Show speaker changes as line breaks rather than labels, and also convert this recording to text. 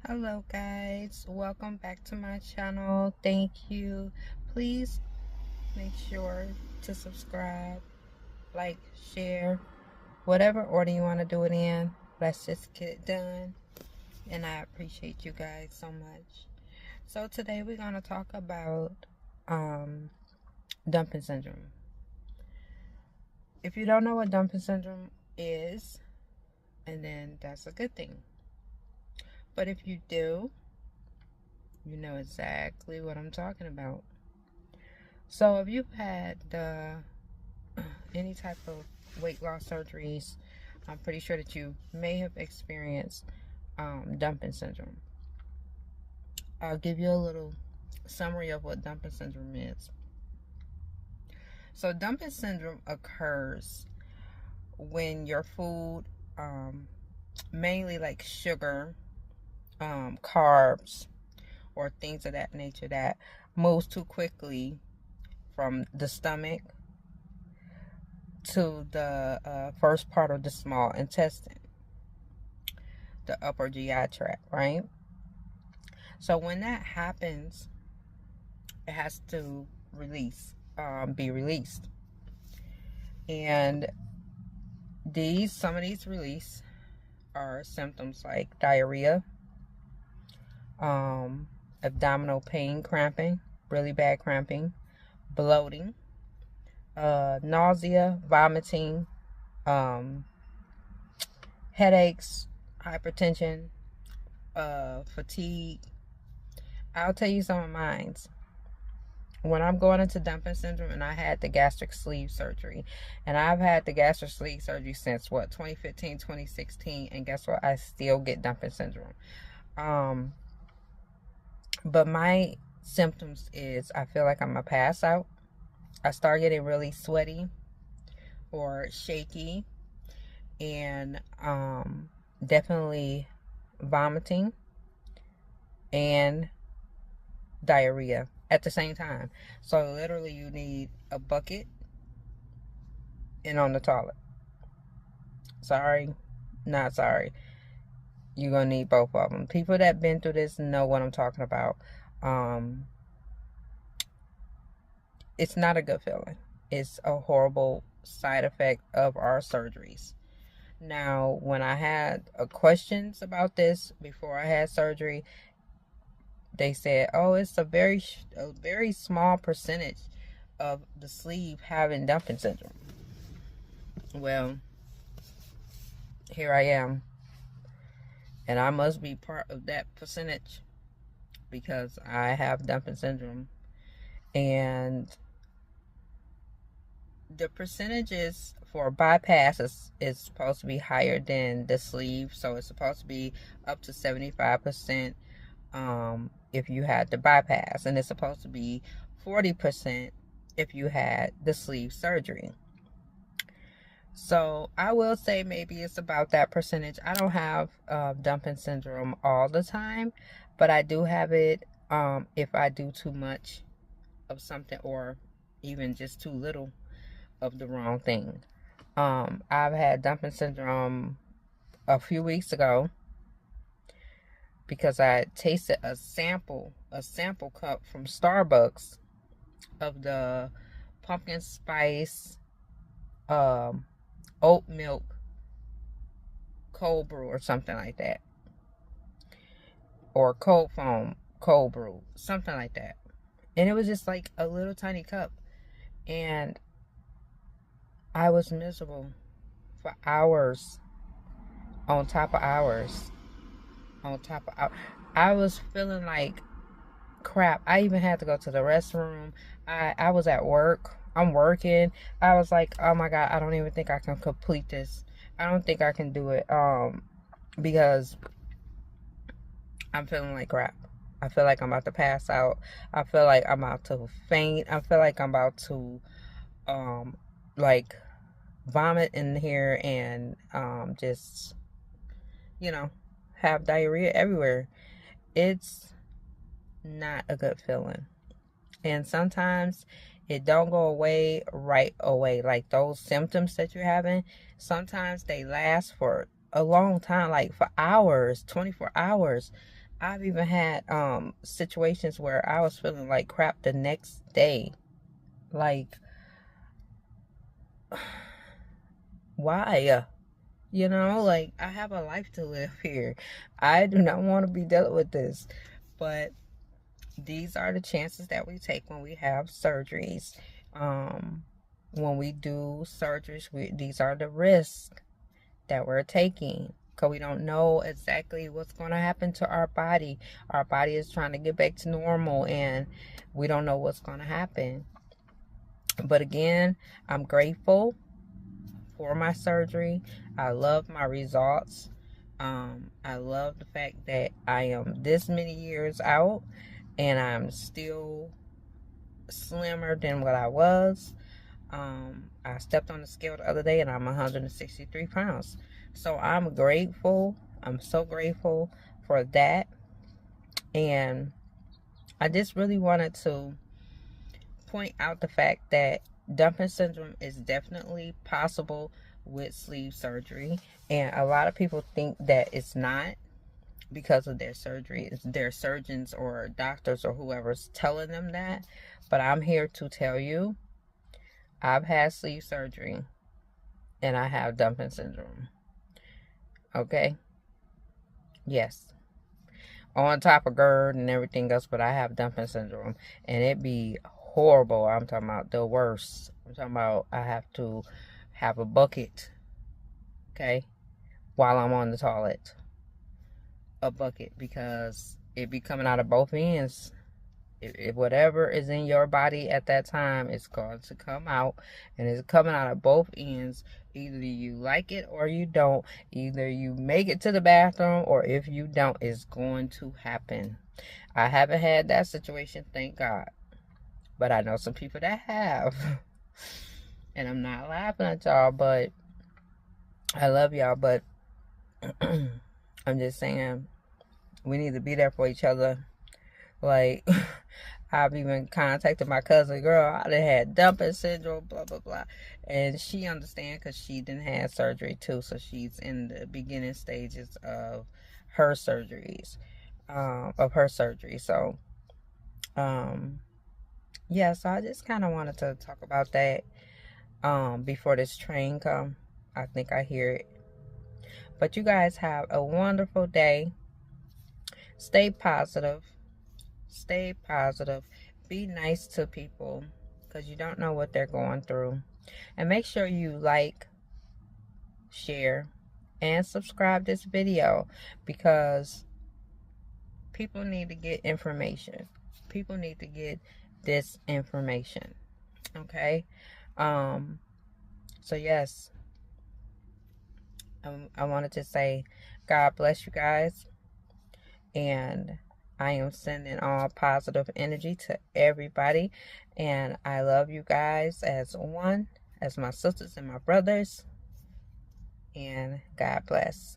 Hello guys, welcome back to my channel. Thank you. Please make sure to subscribe, like, share, whatever order you want to do it in. Let's just get it done, and I appreciate you guys so much. So today we're going to talk about dumping syndrome. If you don't know what dumping syndrome is, and then that's a good thing. But if you do, you know exactly what I'm talking about. So if you've had any type of weight loss surgeries, I'm pretty sure that you may have experienced dumping syndrome. I'll give you a little summary of what dumping syndrome is. So dumping syndrome occurs when your food, mainly like sugar, carbs, or things of that nature that moves too quickly from the stomach to the first part of the small intestine, the upper GI tract, right? So when that happens, it has to be released. And some of these release are symptoms like diarrhea, abdominal pain, cramping, really bad cramping, bloating, nausea, vomiting, headaches, hypertension, fatigue. I'll tell you some of mine. When I'm going into dumping syndrome, and I had the gastric sleeve surgery, and I've had the gastric sleeve surgery since 2015, 2016, and guess what? I still get dumping syndrome. But my symptoms is I feel like I'm gonna pass out. I start getting really sweaty or shaky, and definitely vomiting and diarrhea at the same time. So literally you need a bucket and on the toilet. Sorry, not sorry. You're gonna need both of them. People that been through this know what I'm talking about. It's not a good feeling. It's a horrible side effect of our surgeries. Now, when I had questions about this before I had surgery, they said, "Oh, it's a very small percentage of the sleeve having dumping syndrome." Well, here I am, and I must be part of that percentage because I have dumping syndrome, and the percentages for bypass is supposed to be higher than the sleeve, so it's supposed to be up to 75%. If you had the bypass, and it's supposed to be 40% if you had the sleeve surgery. So I will say maybe it's about that percentage. I don't have dumping syndrome all the time, but I do have it if I do too much of something, or even just too little of the wrong thing. I've had dumping syndrome a few weeks ago because I tasted a sample cup from Starbucks of the pumpkin spice oat milk cold brew or something like that, or cold foam cold brew, something like that. And it was just like a little tiny cup, and I was miserable for hours on top of hours on top of hours. I was feeling like crap. I even had to go to the restroom. I was at work. I'm working. I was like, oh my God, I don't even think I can complete this. I don't think I can do it. Because I'm feeling like crap. I feel like I'm about to pass out. I feel like I'm about to faint. I feel like I'm about to like vomit in here, and just, have diarrhea everywhere. It's not a good feeling. And sometimes it don't go away right away. Like those symptoms that you're having, sometimes they last for a long time, like for hours, 24 hours. I've even had situations where I was feeling like crap the next day. Like, why? You know, like, I have a life to live here. I do not want to be dealing with this. But these are the chances that we take when we have surgeries. When we do surgeries, these are the risks that we're taking, because we don't know exactly what's going to happen to our body. Our body is trying to get back to normal, and we don't know what's going to happen. But again, I'm grateful for my surgery. I love my results. I love the fact that I am this many years out and I'm still slimmer than what I was. I stepped on the scale the other day and I'm 163 pounds. So I'm grateful. I'm so grateful for that. And I just really wanted to point out the fact that dumping syndrome is definitely possible with sleeve surgery. And a lot of people think that it's not because of their surgery. It's their surgeons or doctors or whoever's telling them that. But I'm here to tell you, I've had sleeve surgery and I have dumping syndrome. Okay? Yes. On top of GERD and everything else, but I have dumping syndrome. And it be horrible. I'm talking about the worst. I'm talking about I have to have a bucket, okay, while I'm on the toilet. A bucket, because it be coming out of both ends. Whatever is in your body at that time is going to come out, and it's coming out of both ends. Either you like it or you don't. Either you make it to the bathroom, or if you don't, it's going to happen. I haven't had that situation, thank God, but I know some people that have. And I'm not laughing at y'all, but I love y'all, but I'm just saying we need to be there for each other. Like, I've even contacted my cousin, girl, I done had dumping syndrome, blah, blah, blah. And she understands because she didn't have surgery too. So she's in the beginning stages of her surgeries, So, yeah, so I just kind of wanted to talk about that before this train come. I think I hear it. But you guys have a wonderful day. Stay positive. Stay positive. Be nice to people, because you don't know what they're going through. And make sure you like, share, and subscribe this video, because people need to get information. People need to get this information. Okay? So yes, I wanted to say God bless you guys, and I am sending all positive energy to everybody, and I love you guys as one, as my sisters and my brothers, and God bless.